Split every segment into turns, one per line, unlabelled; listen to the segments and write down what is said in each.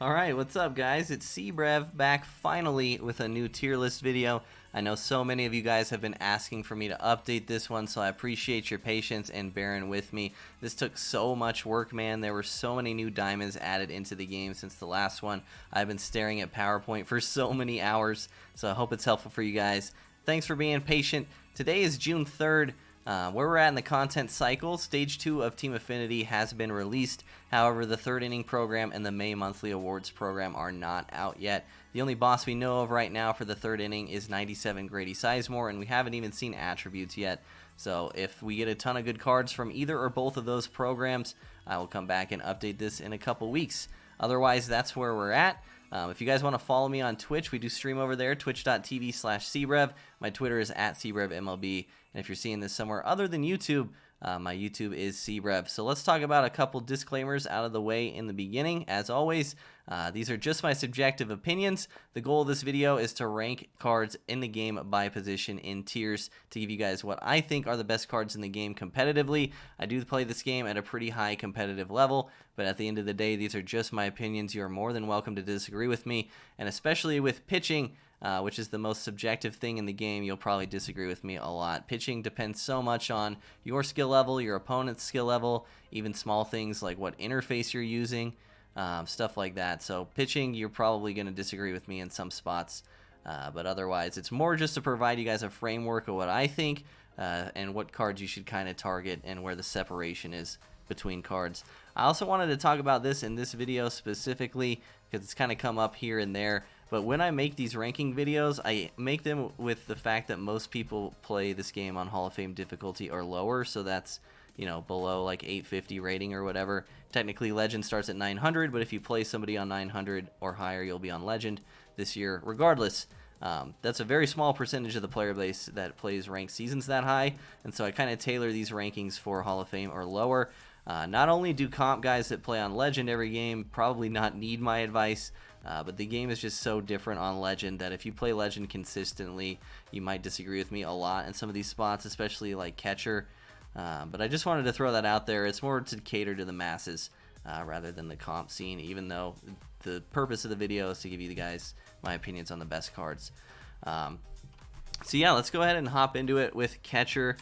Alright, what's up guys? It's Cbrev back finally with a new tier list video. I know so many of you guys have been asking for me to update this one, so I appreciate your patience and bearing with me. This took so much work, man. There were so many new diamonds added into the game since the last one. I've been staring at PowerPoint for so many hours, so I hope it's helpful for you guys. Thanks for being patient. Today is June 3rd. Where we're at in the content cycle, Stage 2 of Team Affinity has been released. However, the third inning program and the May monthly awards program are not out yet. The only boss we know of right now for the third inning is 97 Grady Sizemore, and we haven't even seen attributes yet. So if we get a ton of good cards from either or both of those programs, I will come back and update this in a couple weeks. Otherwise, that's where we're at. If you guys want to follow me on Twitch, we do stream over there, twitch.tv/Cbrev. My Twitter is @CbrevMLB. And if you're seeing this somewhere other than YouTube, my YouTube is Cbrev. So let's talk about a couple disclaimers out of the way in the beginning. As always, these are just my subjective opinions. The goal of this video is to rank cards in the game by position in tiers to give you guys what I think are the best cards in the game competitively. I do play this game at a pretty high competitive level, but at the end of the day, these are just my opinions. You're more than welcome to disagree with me, and especially with pitching, which is the most subjective thing in the game, you'll probably disagree with me a lot. Pitching depends so much on your skill level, your opponent's skill level, even small things like what interface you're using, stuff like that. So pitching, you're probably going to disagree with me in some spots, but otherwise it's more just to provide you guys a framework of what I think and what cards you should kind of target and where the separation is between cards. I also wanted to talk about this in this video specifically because it's kind of come up here and there. But when I make these ranking videos, I make them with the fact that most people play this game on Hall of Fame difficulty or lower, so that's, you know, below like 850 rating or whatever. Technically, Legend starts at 900, but if you play somebody on 900 or higher, you'll be on Legend this year regardless. That's a very small percentage of the player base that plays ranked seasons that high, and so I kind of tailor these rankings for Hall of Fame or lower. Not only do comp guys that play on Legend every game probably not need my advice, but the game is just so different on Legend that if you play Legend consistently, you might disagree with me a lot in some of these spots, especially like catcher. But I just wanted to throw that out there. It's more to cater to the masses rather than the comp scene, even though the purpose of the video is to give you guys my opinions on the best cards. So yeah, let's go ahead and hop into it with catcher.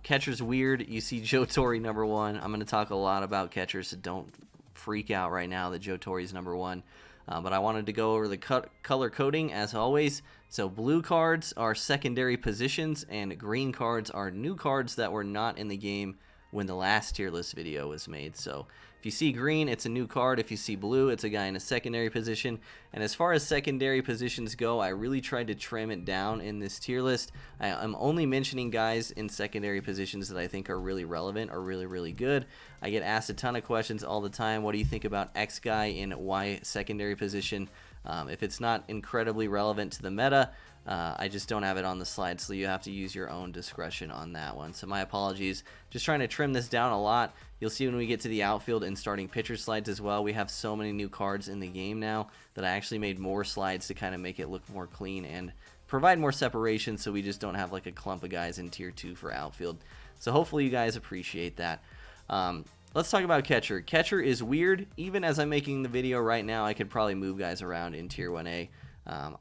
Catcher's weird. You see Joe Torre number 1. I'm going to talk a lot about catchers, so don't freak out right now that Joe Torre is number 1. But I wanted to go over the color coding as always. So blue cards are secondary positions and green cards are new cards that were not in the game when the last tier list video was made. So if you see green, it's a new card. If you see blue, it's a guy in a secondary position. And as far as secondary positions go, I really tried to trim it down in this tier list. I'm only mentioning guys in secondary positions that I think are really relevant or really good. I get asked a ton of questions all the time. What do you think about X guy in Y secondary position? If it's not incredibly relevant to the meta, I just don't have it on the slide, so you have to use your own discretion on that one. So my apologies. Just trying to trim this down a lot. You'll see when we get to the outfield and starting pitcher slides as well, we have so many new cards in the game now that I actually made more slides to kind of make it look more clean and provide more separation so we just don't have like a clump of guys in tier 2 for outfield. So hopefully you guys appreciate that. Let's talk about catcher. Catcher is weird. Even as I'm making the video right now, I could probably move guys around in tier 1A.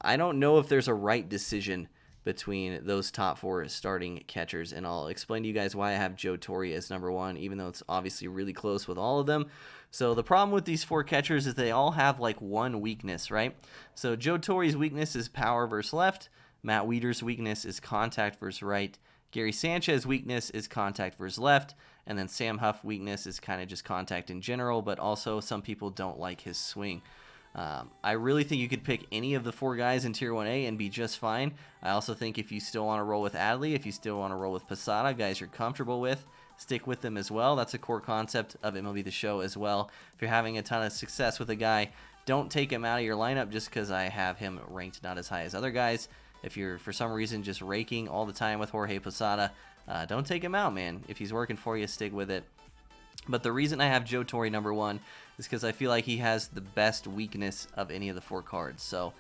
I don't know if there's a right decision between those top 4 starting catchers, and I'll explain to you guys why I have Joe Torre as number 1, even though it's obviously really close with all of them. So the problem with these 4 catchers is they all have like one weakness, right? So Joe Torre's weakness is power versus left. Matt Wieder's weakness is contact versus right. Gary Sanchez's weakness is contact versus left. And then Sam Huff's weakness is kind of just contact in general, but also some people don't like his swing. I really think you could pick any of the 4 guys in Tier 1A and be just fine. I also think if you still want to roll with Adley, if you still want to roll with Posada, guys you're comfortable with, stick with them as well. That's a core concept of MLB The Show as well. If you're having a ton of success with a guy, don't take him out of your lineup just because I have him ranked not as high as other guys. If you're for some reason just raking all the time with Jorge Posada, don't take him out, man. If he's working for you, stick with it. But the reason I have Joe Torre number 1 is because I feel like he has the best weakness of any of the 4 cards. So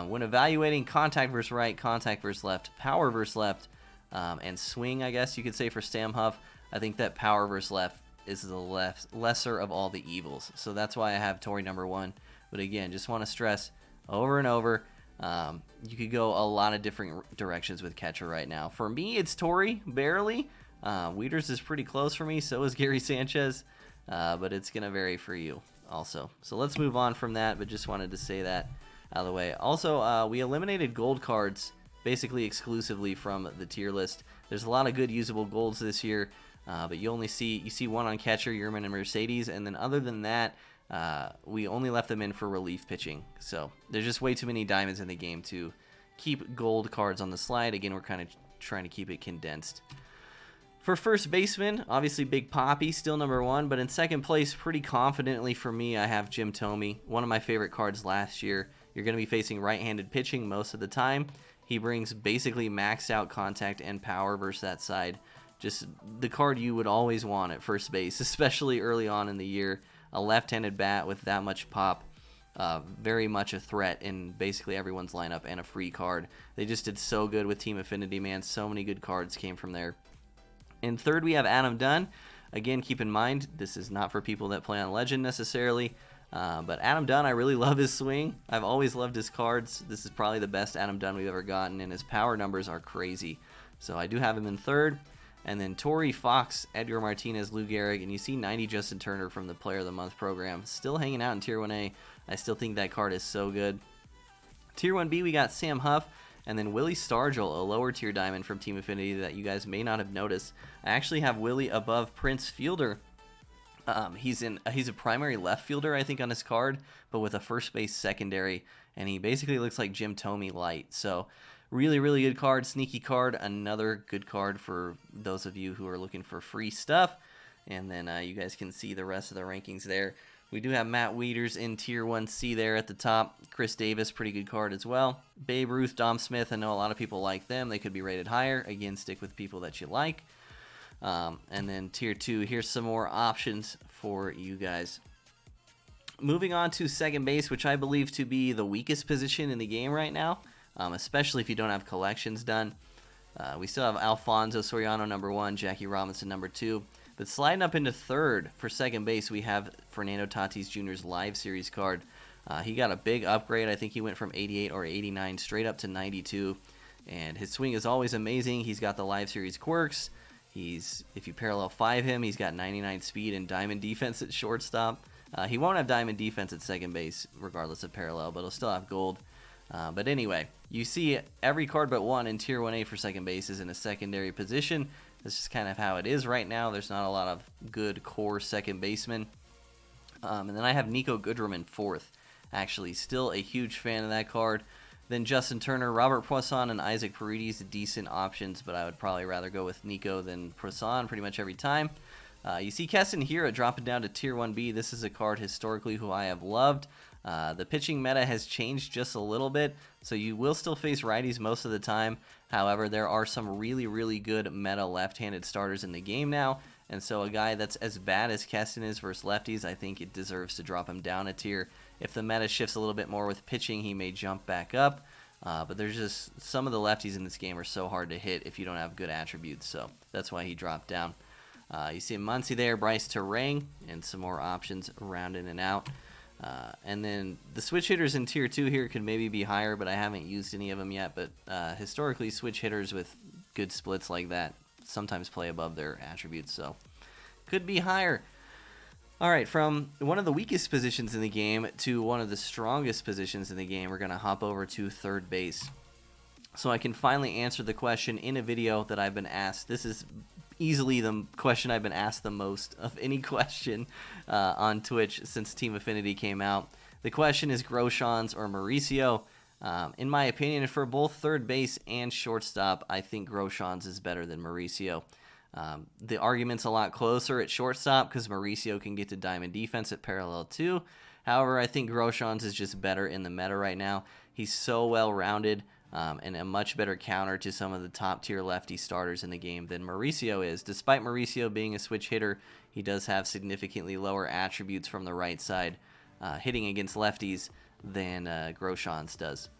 when evaluating contact versus right, contact versus left, power versus left, and swing, I guess you could say for Sam Huff, I think that power versus left is the lesser of all the evils. So that's why I have Torrey number 1. But again, just want to stress over and over, you could go a lot of different directions with catcher right now. For me, it's Torrey, barely. Wieters is pretty close for me, so is Gary Sanchez, but it's going to vary for you also. So let's move on from that, but just wanted to say that out of the way. Also, we eliminated gold cards basically exclusively from the tier list. There's a lot of good usable golds this year, but you see one on catcher, Yerman and Mercedes, and then other than that, we only left them in for relief pitching. So there's just way too many diamonds in the game to keep gold cards on the slide. Again, we're kind of trying to keep it condensed. For first baseman, obviously Big Poppy, still number 1, but in second place, pretty confidently for me, I have Jim Thome, one of my favorite cards last year. You're going to be facing right-handed pitching most of the time. He brings basically maxed out contact and power versus that side. Just the card you would always want at first base, especially early on in the year. A left-handed bat with that much pop, very much a threat in basically everyone's lineup, and a free card. They just did so good with Team Affinity, man. So many good cards came from there. In third, we have Adam Dunn. Again, keep in mind, this is not for people that play on Legend necessarily, but Adam Dunn, I really love his swing. I've always loved his cards. This is probably the best Adam Dunn we've ever gotten, and his power numbers are crazy. So I do have him in third. And then Torrey, Fox, Edgar Martinez, Lou Gehrig, and you see 90 Justin Turner from the Player of the Month program. Still hanging out in Tier 1A. I still think that card is so good. Tier 1B, we got Sam Huff, and then Willie Stargell, a lower tier diamond from Team Affinity that you guys may not have noticed. I actually have Willie above Prince Fielder. He's a primary left fielder, I think, on his card, but with a first base secondary, and he basically looks like Jim Thome light. So really, really good card, sneaky card, another good card for those of you who are looking for free stuff. And then you guys can see the rest of the rankings there. We do have Matt Wieters in Tier 1C there at the top. Chris Davis, pretty good card as well. Babe Ruth, Dom Smith, I know a lot of people like them. They could be rated higher. Again, stick with people that you like. And then Tier 2, here's some more options for you guys. Moving on to second base, which I believe to be the weakest position in the game right now, especially if you don't have collections done. We still have Alfonso Soriano number 1, Jackie Robinson number 2. But sliding up into third for second base, we have Fernando Tatis Jr.'s Live Series card. He got a big upgrade. I think he went from 88 or 89 straight up to 92. And his swing is always amazing. He's got the Live Series quirks. If you parallel 5 him, he's got 99 speed and diamond defense at shortstop. He won't have diamond defense at second base, regardless of parallel, but he'll still have gold. But anyway, you see every card but one in Tier 1A for second base is in a secondary position. That's just kind of how it is right now. There's not a lot of good core second basemen. And then I have Nico Goodrum in fourth. Actually, still a huge fan of that card. Then Justin Turner, Robert Poisson, and Isaac Paredes, decent options, but I would probably rather go with Nico than Poisson pretty much every time. You see Keston Hiura dropping down to Tier 1B. This is a card historically who I have loved. The pitching meta has changed just a little bit, so you will still face righties most of the time. However, there are some really, really good meta left-handed starters in the game now, and so a guy that's as bad as Keston is versus lefties, I think it deserves to drop him down a tier. If the meta shifts a little bit more with pitching, he may jump back up, but there's just some of the lefties in this game are so hard to hit if you don't have good attributes, so that's why he dropped down. You see Muncy there, Bryce Terang, and some more options around in and out. And then the switch hitters in Tier 2 here could maybe be higher, but I haven't used any of them yet. But historically, switch hitters with good splits like that sometimes play above their attributes, so could be higher. All right, from one of the weakest positions in the game to one of the strongest positions in the game, we're going to hop over to third base. So I can finally answer the question in a video that I've been asked. This is easily the question I've been asked the most of any question on Twitch since Team Affinity came out. The question is Groshans or Mauricio. In my opinion, for both third base and shortstop, I think Groshans is better than Mauricio. The argument's a lot closer at shortstop because Mauricio can get to diamond defense at parallel 2. However, I think Groshans is just better in the meta right now. He's so well-rounded. And a much better counter to some of the top-tier lefty starters in the game than Mauricio is. Despite Mauricio being a switch hitter, he does have significantly lower attributes from the right side, hitting against lefties, than Groshans does.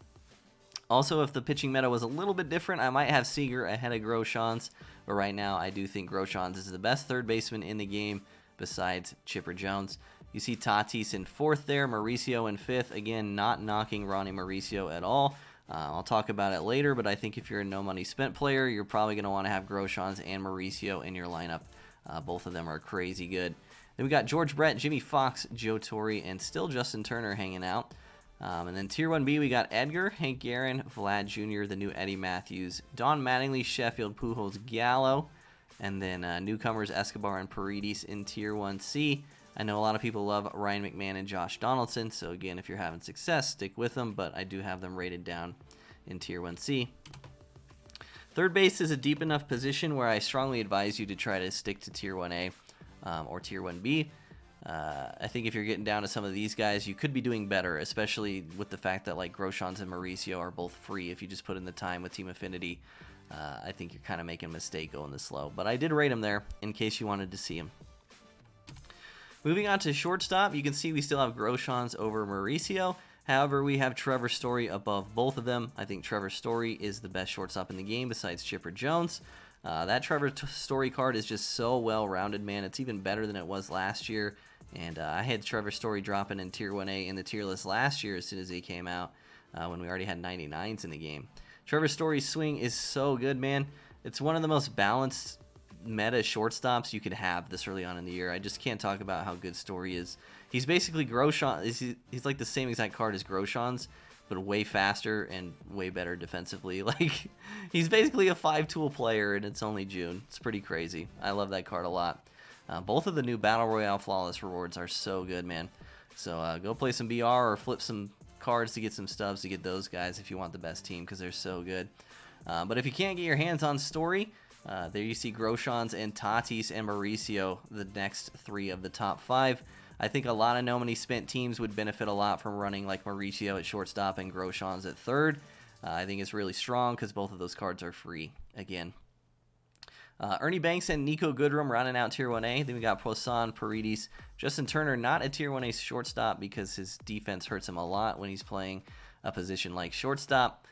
Also, if the pitching meta was a little bit different, I might have Seager ahead of Groshans, but right now I do think Groshans is the best third baseman in the game. besides Chipper Jones. You see Tatis in 4th there, Mauricio in 5th. Again, not knocking Ronnie Mauricio at all. I'll talk about it later, but I think if you're a no money spent player, you're probably going to want to have Groshans and Mauricio in your lineup. Both of them are crazy good. Then we got George Brett, Jimmy Fox, Joe Torre, and still Justin Turner hanging out. And then Tier 1B, we got Edgar, Hank Aaron, Vlad Jr., the new Eddie Matthews, Don Mattingly, Sheffield, Pujols, Gallo, and then newcomers Escobar and Paredes in Tier 1C. I know a lot of people love Ryan McMahon and Josh Donaldson, so again, if you're having success, stick with them, but I do have them rated down in Tier 1C. Third base is a deep enough position where I strongly advise you to try to stick to Tier 1A or Tier 1B. I think if you're getting down to some of these guys, you could be doing better, especially with the fact that like Groshans and Mauricio are both free if you just put in the time with Team Affinity. I think you're kind of making a mistake going this low, but I did rate them there in case you wanted to see them. Moving on to shortstop, you can see we still have Groshans over Mauricio. However, we have Trevor Story above both of them. I think Trevor Story is the best shortstop in the game besides Chipper Jones. That Trevor Story card is just so well-rounded, man. It's even better than it was last year. And I had Trevor Story dropping in Tier 1A in the tier list last year as soon as he came out when we already had 99s in the game. Trevor Story's swing is so good, man. It's one of the most balanced meta shortstops you could have this early on in the year. I just can't talk about how good Story is. He's basically Groshans. He's like the same exact card as Groshans, but way faster and way better defensively. Like, he's basically a 5-tool player, and it's only June. It's pretty crazy. I love that card a lot. Both of the new Battle Royale Flawless rewards are so good, man. So go play some BR or flip some cards to get some stubs to get those guys if you want the best team, because they're so good. But if you can't get your hands on Story, there you see Groshans and Tatis and Mauricio, the next 3 of the top 5. I think a lot of no money spent teams would benefit a lot from running like Mauricio at shortstop and Groshans at 3rd. I think it's really strong because both of those cards are free again. Ernie Banks and Nico Goodrum rounding out Tier 1A. Then we got Poisson, Paredes, Justin Turner, not a Tier 1A shortstop because his defense hurts him a lot when he's playing a position like shortstop.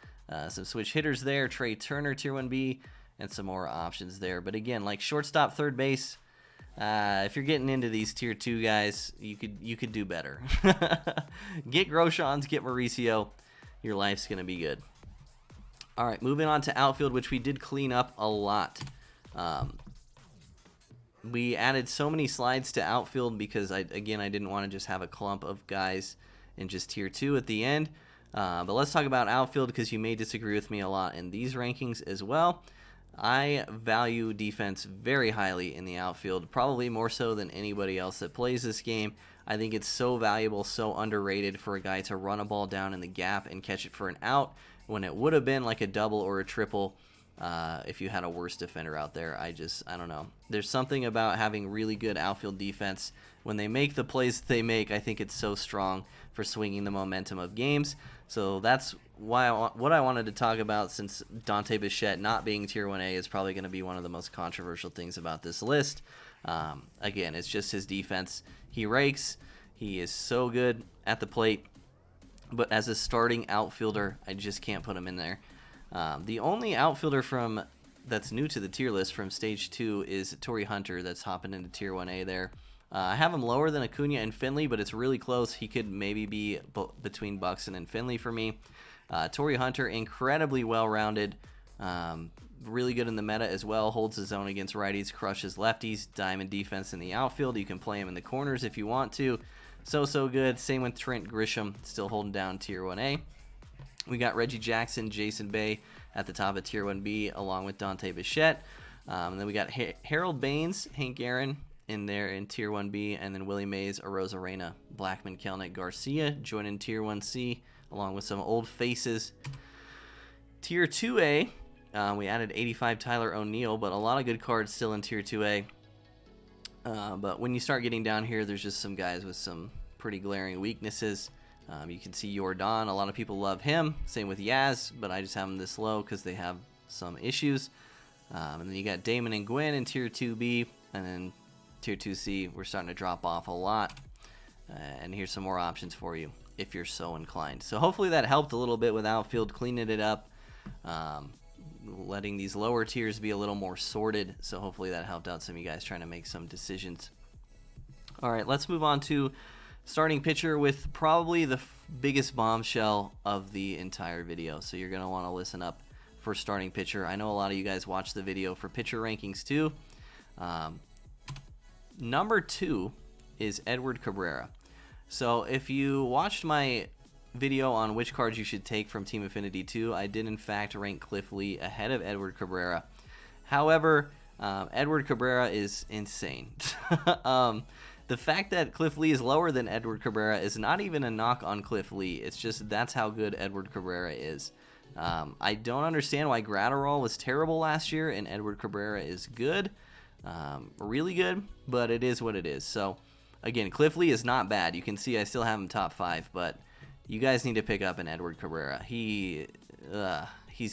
Some switch hitters there. Trey Turner, Tier 1B, and some more options there. But again, like shortstop, third base, if you're getting into these Tier 2 guys, you could do better. Get Groshans, get Mauricio. Your life's going to be good. All right, moving on to outfield, which we did clean up a lot. We added so many slides to outfield because I didn't want to just have a clump of guys in just Tier 2 at the end. But let's talk about outfield because you may disagree with me a lot in these rankings as well. I value defense very highly in the outfield, probably more so than anybody else that plays this game. I think it's so valuable, so underrated for a guy to run a ball down in the gap and catch it for an out when it would have been like a double or a triple if you had a worse defender out there. I don't know. There's something about having really good outfield defense. When they make the plays they make, I think it's so strong for swinging the momentum of games. So that's why what I wanted to talk about, since Dante Bichette not being Tier 1A is probably going to be one of the most controversial things about this list. Again, it's just his defense. He rakes. He is so good at the plate. But as a starting outfielder, I just can't put him in there. The only outfielder that's new to the tier list from Stage 2 is Torrey Hunter that's hopping into Tier 1A there. I have him lower than Acuna and Finley, but it's really close. He could maybe be between Buxton and Finley for me. Torrey Hunter, incredibly well-rounded, really good in the meta as well, holds his own against righties, crushes lefties, diamond defense in the outfield. You can play him in the corners if you want to. So good. Same with Trent Grisham, still holding down Tier 1A. We got Reggie Jackson, Jason Bay at the top of Tier 1B, along with Dante Bichette. And then we got Harold Baines, Hank Aaron in there in Tier 1B, and then Willie Mays, Arozarena, Blackman, Kelnick, Garcia joining Tier 1C, along with some old faces. Tier 2A, we added 85 Tyler O'Neill, but a lot of good cards still in Tier 2A. But when you start getting down here, there's just some guys with some pretty glaring weaknesses. You can see Jordan. A lot of people love him. Same with Yaz, but I just have them this low because they have some issues. And then you got Damon and Gwynn in Tier 2B, and then Tier 2C, we're starting to drop off a lot. And here's some more options for you if you're so inclined. So hopefully that helped a little bit with outfield, cleaning it up, letting these lower tiers be a little more sorted. So hopefully that helped out some of you guys trying to make some decisions. All right, let's move on to starting pitcher with probably the biggest bombshell of the entire video. So you're going to want to listen up for starting pitcher. I know a lot of you guys watch the video for pitcher rankings too. Number 2 is Edward Cabrera. So if you watched my video on which cards you should take from Team Affinity 2, I did in fact rank Cliff Lee ahead of Edward Cabrera. However, Edward Cabrera is insane. The fact that Cliff Lee is lower than Edward Cabrera is not even a knock on Cliff Lee. It's just that's how good Edward Cabrera is. I don't understand why Gratterall was terrible last year and Edward Cabrera is good. Really good, but it is what it is. So, again, Cliff Lee is not bad. You can see I still have him top 5, but you guys need to pick up an Edward Cabrera. He's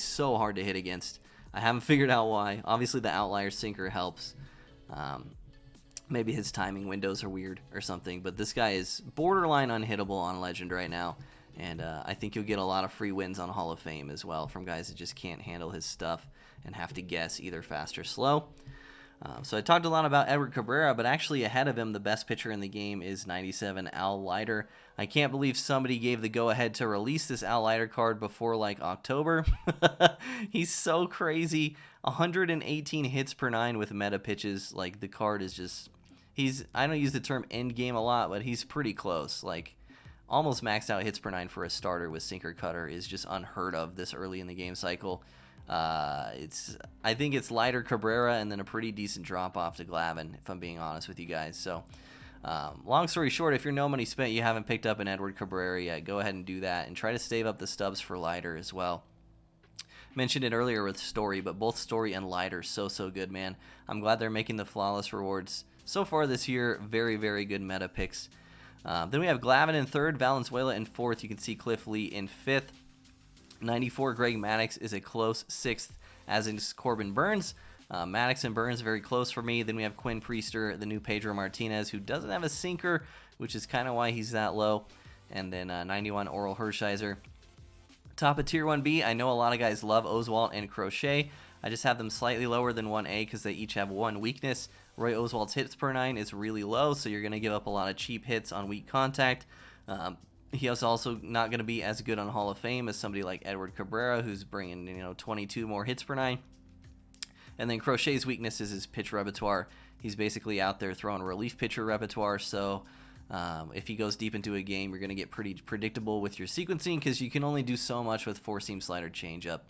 so hard to hit against. I haven't figured out why. Obviously, the outlier sinker helps. Maybe his timing windows are weird or something, but this guy is borderline unhittable on Legend right now, and I think you'll get a lot of free wins on Hall of Fame as well from guys that just can't handle his stuff and have to guess either fast or slow. So I talked a lot about Edward Cabrera, but actually ahead of him, the best pitcher in the game is 97 Al Leiter. I can't believe somebody gave the go-ahead to release this Al Leiter card before, like, October. He's so crazy. 118 hits per 9 with meta pitches. Like, the card is just... I don't use the term end game a lot, but he's pretty close. Like, almost maxed out hits per 9 for a starter with sinker cutter is just unheard of this early in the game cycle. I think it's Leiter, Cabrera, and then a pretty decent drop off to Glavine, if I'm being honest with you guys. So, long story short, if you're no money spent, you haven't picked up an Edward Cabrera yet, go ahead and do that, and try to save up the stubs for Leiter as well. Mentioned it earlier with Story, but both Story and Leiter so good, man. I'm glad they're making the flawless rewards so far this year. Very, very good meta picks. Then we have Glavine in 3rd, Valenzuela in 4th. You can see Cliff Lee in 5th. 94 Greg Maddux is a close 6th, as is Corbin Burns. Maddux and Burns very close for me. Then we have Quinn Priester, the new Pedro Martinez, who doesn't have a sinker, which is kind of why he's that low. And then 91 Oral Hershiser. Top of Tier 1B, I know a lot of guys love Oswalt and Crochet. I just have them slightly lower than 1A because they each have one weakness. Roy Oswalt's hits per 9 is really low, so you're going to give up a lot of cheap hits on weak contact. He is also not going to be as good on Hall of Fame as somebody like Edward Cabrera, who's bringing 22 more hits per 9. And then Crochet's weakness is his pitch repertoire. He's basically out there throwing relief pitcher repertoire, so if he goes deep into a game, you're going to get pretty predictable with your sequencing because you can only do so much with 4-seam slider changeup.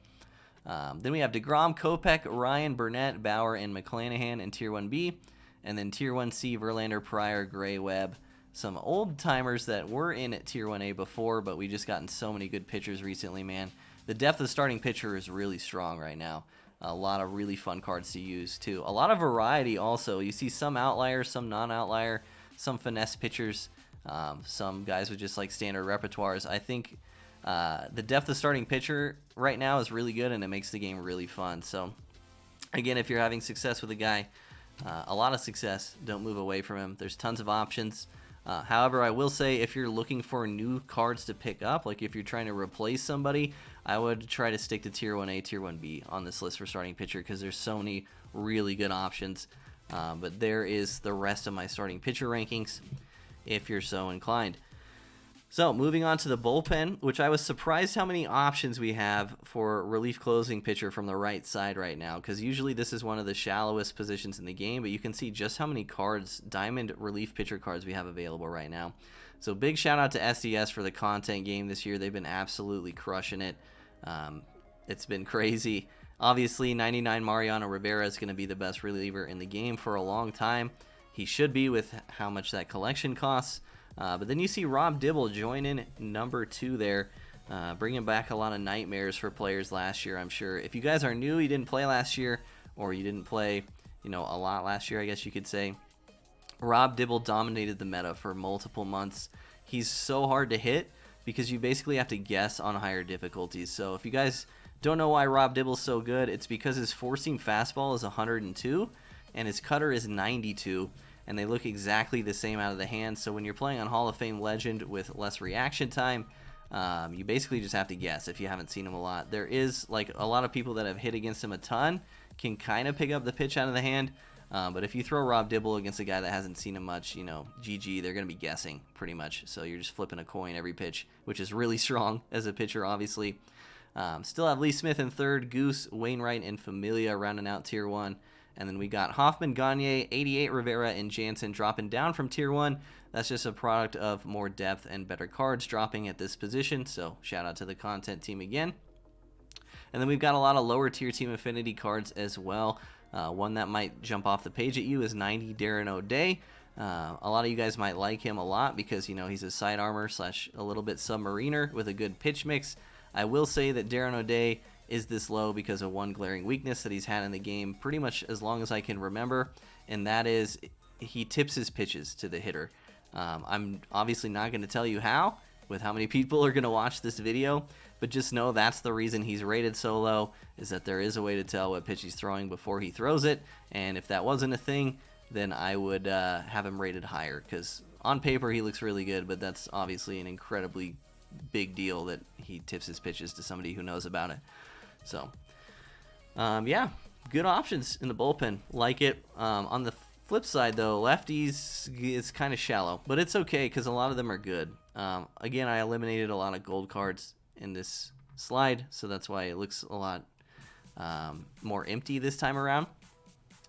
Then we have DeGrom, Kopech, Ryan, Burnett, Bauer, and McClanahan in Tier 1B. And then Tier 1C, Verlander, Pryor, Gray, Webb. Some old timers that were in at Tier 1A before, but we just gotten so many good pitchers recently, man. The depth of starting pitcher is really strong right now. A lot of really fun cards to use, too. A lot of variety also. You see some outliers, some non-outlier, some finesse pitchers, some guys with just like standard repertoires. I think the depth of starting pitcher right now is really good, and it makes the game really fun. So, again, if you're having success with a guy, a lot of success, don't move away from him. There's tons of options. However, I will say if you're looking for new cards to pick up, like if you're trying to replace somebody, I would try to stick to Tier 1A, Tier 1B on this list for starting pitcher because there's so many really good options. But there is the rest of my starting pitcher rankings if you're so inclined. So, moving on to the bullpen, which I was surprised how many options we have for relief closing pitcher from the right side right now, because usually this is one of the shallowest positions in the game, but you can see just how many cards, diamond relief pitcher cards we have available right now. So, big shout out to SDS for the content game this year. They've been absolutely crushing it. It's been crazy. Obviously, 99 Mariano Rivera is going to be the best reliever in the game for a long time. He should be with how much that collection costs. But then you see Rob Dibble join in number 2 there, bringing back a lot of nightmares for players last year, I'm sure. If you guys are new, you didn't play last year, or you didn't play, a lot last year, I guess you could say. Rob Dibble dominated the meta for multiple months. He's so hard to hit because you basically have to guess on higher difficulties. So if you guys don't know why Rob Dibble's so good, it's because his 4-seam fastball is 102 and his cutter is 92. And they look exactly the same out of the hand. So when you're playing on Hall of Fame Legend with less reaction time, you basically just have to guess if you haven't seen him a lot. There is, like, a lot of people that have hit against him a ton can kind of pick up the pitch out of the hand. But if you throw Rob Dibble against a guy that hasn't seen him much, you know, GG, they're going to be guessing pretty much. So you're just flipping a coin every pitch, which is really strong as a pitcher, obviously. Still have Lee Smith in third, Goose, Wainwright, and Familia rounding out Tier 1. And then we got Hoffman, Gagne, 88, Rivera, and Jansen dropping down from Tier 1. That's just a product of more depth and better cards dropping at this position. So shout out to the content team again. And then we've got a lot of lower tier team affinity cards as well. One that might jump off the page at you is 90 Darren O'Day. A lot of you guys might like him a lot because, you know, he's a side armor / a little bit submariner with a good pitch mix. I will say that Darren O'Day is this low because of one glaring weakness that he's had in the game pretty much as long as I can remember, and that is he tips his pitches to the hitter. I'm obviously not going to tell you how, with how many people are going to watch this video, but just know that's the reason he's rated so low, is that there is a way to tell what pitch he's throwing before he throws it, and if that wasn't a thing, then I would have him rated higher, because on paper he looks really good, but that's obviously an incredibly big deal that he tips his pitches to somebody who knows about it. So, yeah, good options in the bullpen. Like it. On the flip side, though, lefties is kind of shallow, but it's okay because a lot of them are good. Again, I eliminated a lot of gold cards in this slide, so that's why it looks a lot more empty this time around.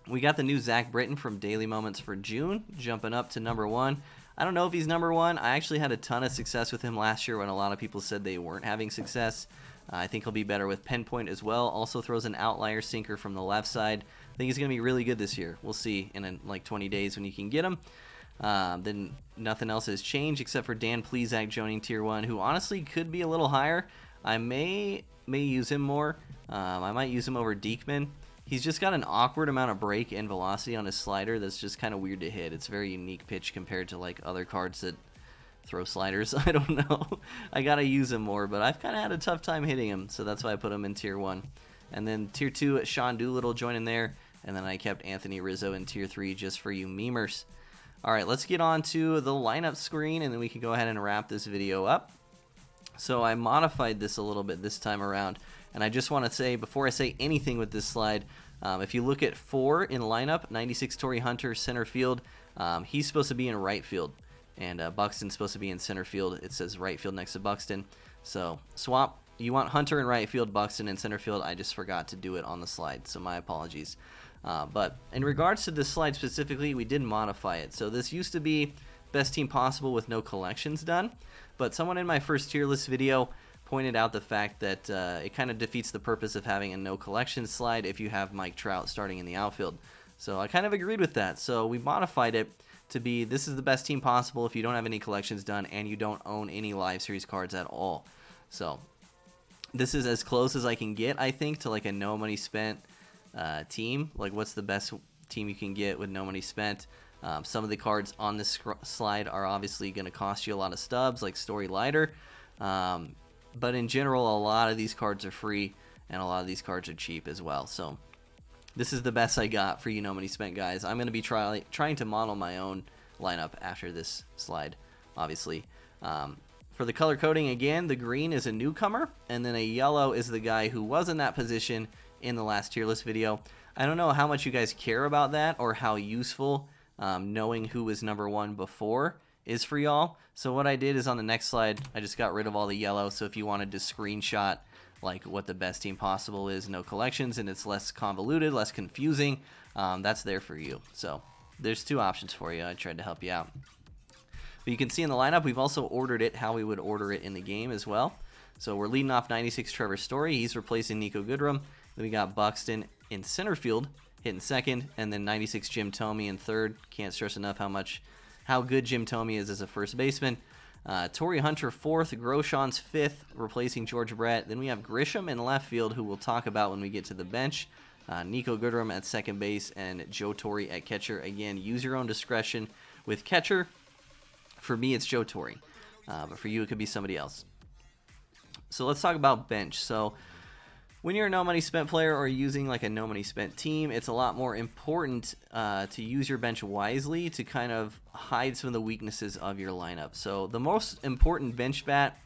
We got the new Zach Britton from Daily Moments for June, jumping up to number 1. I don't know if he's number 1. I actually had a ton of success with him last year when a lot of people said they weren't having success. I think he'll be better with pinpoint as well. Also throws an outlier sinker from the left side. I think he's going to be really good this year. We'll see in like 20 days when you can get him. Then nothing else has changed except for Dan Plesac joining Tier 1, who honestly could be a little higher. I may use him more. I might use him over Diekman. He's just got an awkward amount of break and velocity on his slider that's just kind of weird to hit. It's a very unique pitch compared to like other cards that throw sliders. I don't know. I gotta use him more, but I've kind of had a tough time hitting him, so that's why I put him in Tier 1. And then Tier 2, Sean Doolittle joining there, and then I kept Anthony Rizzo in Tier 3 just for you memers. All right, let's get on to the lineup screen, and then we can go ahead and wrap this video up. So I modified this a little bit this time around, and I just want to say, before I say anything with this slide, if you look at 4 in lineup, 96 Torrey Hunter, center field, he's supposed to be in right field. And Buxton's supposed to be in center field. It says right field next to Buxton. So swap. You want Hunter in right field, Buxton in center field. I just forgot to do it on the slide, so my apologies. But in regards to this slide specifically, we did modify it. So this used to be best team possible with no collections done. But someone in my first tier list video pointed out the fact that it kind of defeats the purpose of having a no collections slide if you have Mike Trout starting in the outfield. So I kind of agreed with that. So we modified it to be, this is the best team possible if you don't have any collections done and you don't own any live series cards at all. So this is as close as I can get, I think, to like a no money spent team. Like, what's the best team you can get with no money spent? Some of the cards on this slide are obviously going to cost you a lot of stubs, like Story Lighter. But in general, a lot of these cards are free and a lot of these cards are cheap as well. So this is the best I got for you no money spent guys. I'm going to be trying to model my own lineup after this slide, obviously. For the color coding, again, the green is a newcomer, and then a yellow is the guy who was in that position in the last tier list video. I don't know how much you guys care about that or how useful knowing who was number 1 before is for y'all. So what I did is on the next slide, I just got rid of all the yellow. So if you wanted to screenshot like what the best team possible is, no collections, and it's less convoluted, less confusing, that's there for you. So there's 2 options for you. I tried to help you out. But you can see in the lineup, we've also ordered it how we would order it in the game as well. So we're leading off 96 Trevor Story. He's replacing Nico Goodrum. Then we got Buxton in center field, hitting second, and then 96 Jim Thome in third. Can't stress enough how good Jim Thome is as a first baseman. Torrey Hunter fourth, Groshans fifth, replacing George Brett. Then we have Grisham in left field, who we'll talk about when we get to the bench. Nico Goodrum at second base, and Joe Torre at catcher. Again, use your own discretion with catcher. For me, it's Joe Torre, but for you, it could be somebody else. So let's talk about bench. So when you're a no money spent player or using like a no money spent team, it's a lot more important to use your bench wisely to kind of hide some of the weaknesses of your lineup. So the most important bench bat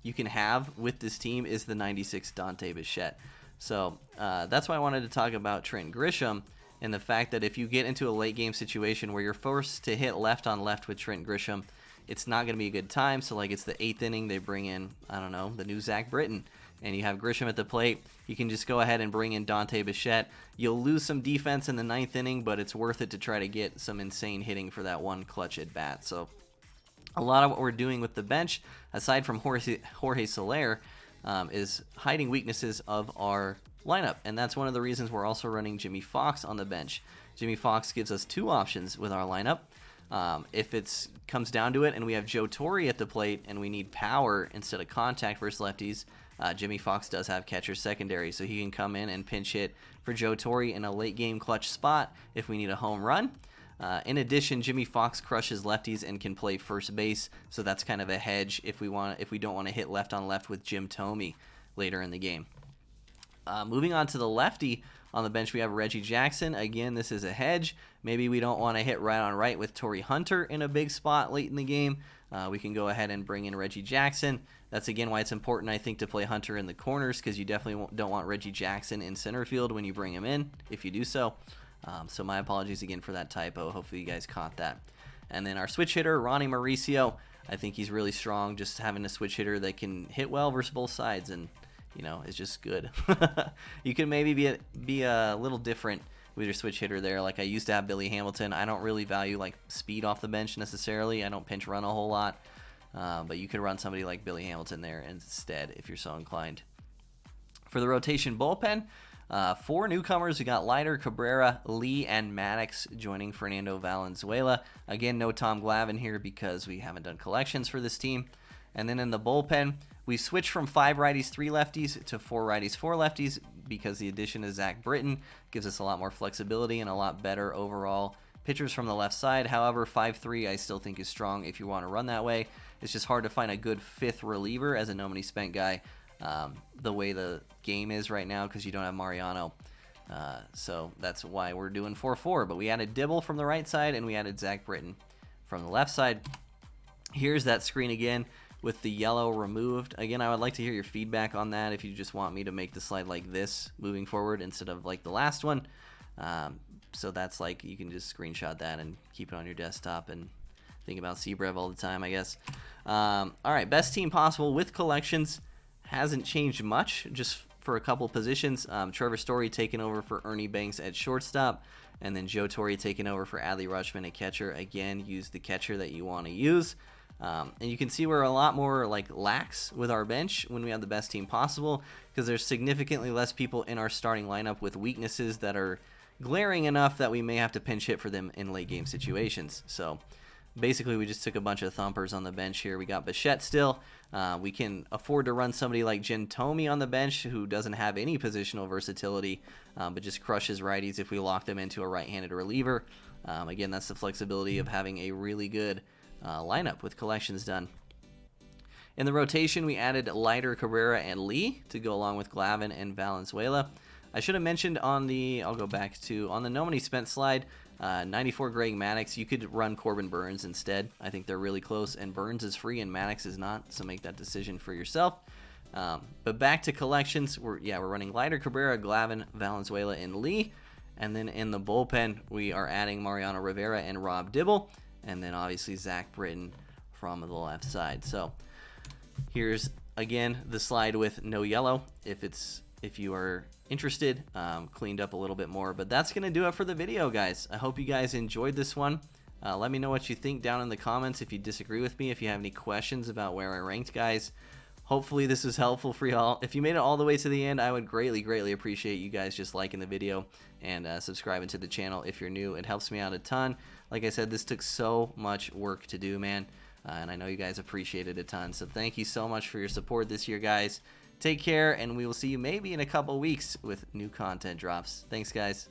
you can have with this team is the 96 Dante Bichette. So that's why I wanted to talk about Trent Grisham, and the fact that if you get into a late game situation where you're forced to hit left on left with Trent Grisham, it's not going to be a good time. So like it's the 8th inning, they bring in, I don't know, the new Zach Britton, and you have Grisham at the plate. You can just go ahead and bring in Dante Bichette. You'll lose some defense in the 9th inning, but it's worth it to try to get some insane hitting for that one clutch at bat. So a lot of what we're doing with the bench, aside from Jorge Soler, is hiding weaknesses of our lineup, and that's one of the reasons we're also running Jimmy Fox on the bench. Jimmy Fox gives us 2 options with our lineup. If it comes down to it and we have Joe Torre at the plate and we need power instead of contact versus lefties, Jimmy Fox does have catcher secondary, so he can come in and pinch hit for Joe Torre in a late game clutch spot if we need a home run. In addition, Jimmy Fox crushes lefties and can play first base, so that's kind of a hedge if we don't want to hit left on left with Jim Thome later in the game. Moving on to the lefty on the bench, we have Reggie Jackson. Again, this is a hedge. Maybe we don't want to hit right on right with Torrey Hunter in a big spot late in the game. We can go ahead and bring in Reggie Jackson. That's again why it's important, I think, to play Hunter in the corners, because you definitely don't want Reggie Jackson in center field when you bring him in, if you do so. So my apologies again for that typo. Hopefully you guys caught that. And then our switch hitter, Ronnie Mauricio. I think he's really strong. Just having a switch hitter that can hit well versus both sides, and it's just good. You can maybe be a little different with your switch hitter there. Like I used to have Billy Hamilton. I don't really value like speed off the bench necessarily. I don't pinch run a whole lot. But you could run somebody like Billy Hamilton there instead if you're so inclined. For the rotation bullpen, 4 newcomers. We got Leiter, Cabrera, Lee, and Maddox joining Fernando Valenzuela. Again, no Tom Glavine here because we haven't done collections for this team. And then in the bullpen, we switched from 5 righties, 3 lefties to 4 righties, 4 lefties because the addition of Zach Britton gives us a lot more flexibility and a lot better overall pitchers from the left side. However, 5-3 I still think is strong if you want to run that way. It's just hard to find a good 5th reliever as a no money spent guy the way the game is right now because you don't have Mariano. So that's why we're doing 4-4. But we added Dibble from the right side and we added Zach Britton from the left side. Here's that screen again with the yellow removed. Again, I would like to hear your feedback on that if you just want me to make the slide like this moving forward instead of like the last one. So that's like, you can just screenshot that and keep it on your desktop and think about Seabrev all the time, I guess. All right, best team possible with collections hasn't changed much, just for a couple positions. Trevor Story taking over for Ernie Banks at shortstop, and then Joe Torre taking over for Adley Rutschman at catcher. Again, use the catcher that you want to use. And you can see we're a lot more like lax with our bench when we have the best team possible because there's significantly less people in our starting lineup with weaknesses that are glaring enough that we may have to pinch hit for them in late game situations. So basically we just took a bunch of thumpers on the bench here. We got Bichette still. We can afford to run somebody like Jim Thome on the bench who doesn't have any positional versatility but just crushes righties if we lock them into a right-handed reliever. Again, that's the flexibility of having a really good lineup with collections done. In the rotation, we added Leiter, Cabrera, and Lee to go along with Glavine and Valenzuela. I should have mentioned on the no money spent slide, 94 Greg Maddux, you could run Corbin Burns instead. I think they're really close, and Burns is free and Maddux is not, so make that decision for yourself. But back to collections, we're running Leiter, Cabrera, Glavine, Valenzuela, and Lee. And then in the bullpen, we are adding Mariano Rivera and Rob Dibble. And then obviously Zach Britton from the left side. So here's again the slide with no yellow if you are interested, cleaned up a little bit more. But that's gonna do it for the video, guys. I hope you guys enjoyed this one. Let me know what you think down in the comments if you disagree with me, if you have any questions about where I ranked, guys. Hopefully this was helpful for y'all. If you made it all the way to the end, I would greatly appreciate you guys just liking the video and subscribing to the channel if you're new. It helps me out a ton. Like I said, this took so much work to do, man, and I know you guys appreciate it a ton. So thank you so much for your support this year, guys. Take care, and we will see you maybe in a couple weeks with new content drops. Thanks, guys.